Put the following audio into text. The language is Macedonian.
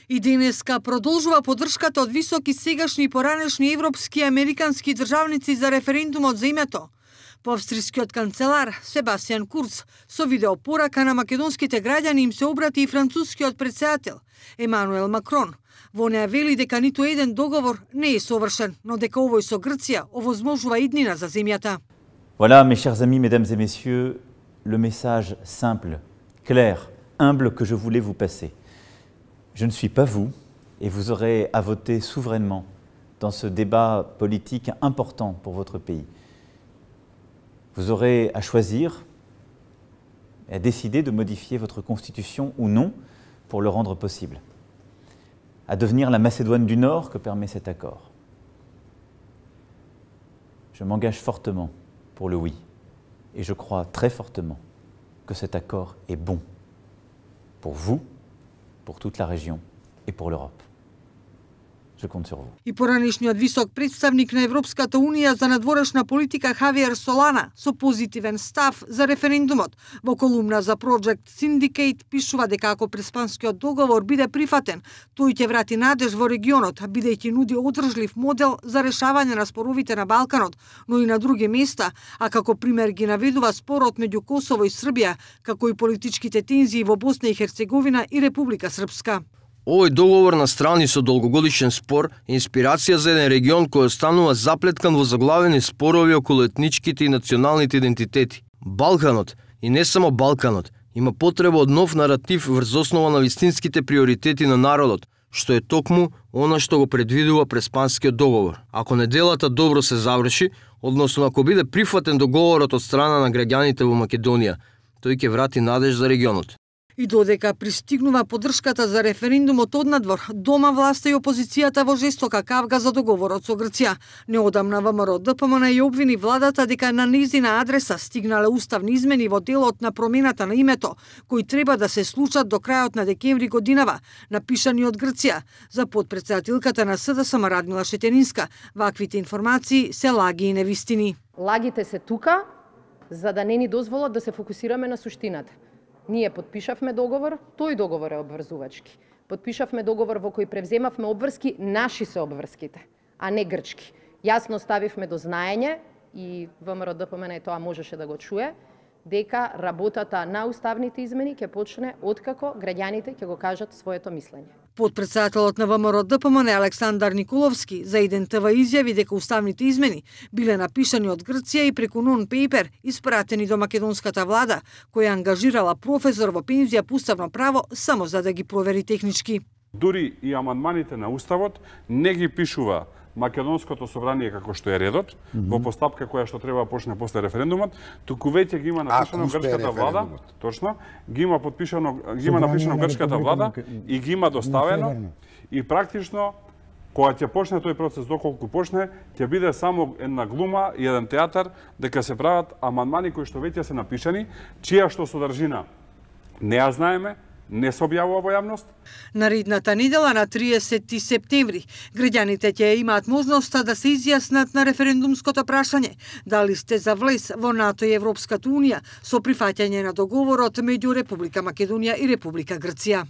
И денеска продолжува поддршката од високи сегашни и поранешни европски и американски државници за референдумот за името. По австрискиот канцелар Себастијан Курц со видеопорака на македонските граѓани им се обрати и францускиот председател Емануел Макрон. Во неа вели дека ниту еден договор не е совршен, но дека овој со Грција овозможува иднина за земјата. Voilà, mes chers amis, mesdames et messieurs, le message simple, clair, humble que je voulais vous passer. Je ne suis pas vous, et vous aurez à voter souverainement dans ce débat politique important pour votre pays. Vous aurez à choisir et à décider de modifier votre constitution ou non pour le rendre possible, à devenir la Macédoine du Nord que permet cet accord. Je m'engage fortement pour le oui, et je crois très fortement que cet accord est bon pour vous, pour toute la région et pour l'Europe. Je compte sur vous. И поранешниот висок представник на Европската Унија за надворешна политика Хавиер Солана со позитивен став за референдумот во колумна за Project Syndicate пишува дека ако преспанскиот договор биде прифатен, тој ќе врати надеж во регионот, бидејќи нуди одржлив модел за решавање на споровите на Балканот, но и на други места, а како пример ги наведува спорот меѓу Косово и Србија, како и политичките тензии во Босна и Херцеговина и Република Српска. Овој договор на страни со долгогодишен спор е инспирација за еден регион кој останува заплеткан во заглавени спорови околу етничките и националните идентитети. Балканот, и не само Балканот, има потреба од нов наратив врз основа на вистинските приоритети на народот, што е токму она што го предвидува преспанскиот договор. Ако неделата добро се заврши, односно ако биде прифатен договорот од страна на граѓаните во Македонија, тој ќе врати надеж за регионот. И додека пристигнува поддршката за референдумот однадвор, дома власта и опозицијата во жестока кавга за договорот со Грција. Неодамна ВМРО ДПМН ја обвини владата дека на незина адреса стигнале уставни измени во делот на промената на името, кои треба да се случат до крајот на декември годинава, напишани од Грција. За подпредседателката на СДСМ Радмила Шетенинска, ваквите информации се лаги и невистини. Лагите се тука за да не ни дозволат да се фокусираме на суштината. Ние подпишавме договор, тој договор е обврзувачки. Подпишавме договор во кој превземавме обврски, наши се обврските, а не грчки. Јасно ставивме до знаење и ВМРО ДПМН тоа можеше да го чуе, дека работата на уставните измени ќе почне откако граѓаните ќе го кажат своето мислење. Подпредседателот на ВМРО ДПМН Александар Николовски за Еден ТВ изјави дека уставните измени биле напишани од Грција и преку нон-пейпер испратени до македонската влада, која ангажирала професор во пензија по уставно право само за да ги провери технички. Дури и амандманите на уставот не ги пишува Македонското собрание како што е редот, во постапка која што треба да почне после референдумот, туку веќе ги има напишано грчката влада, точно, ги има напишано грчката влада и ги има доставено и практично кога ќе почне тој процес, доколку почне, ќе биде само една глума и еден театар дека се прават амандмани кои што веќе се напишани, чија што содржина не ја знаеме, не се објавува во јавност. Наредната недела на 30 септември граѓаните ќе имаат можноста да се изјаснат на референдумското прашање дали сте за влез во НАТО и Европската Унија со прифаќање на договорот меѓу Република Македонија и Република Грција.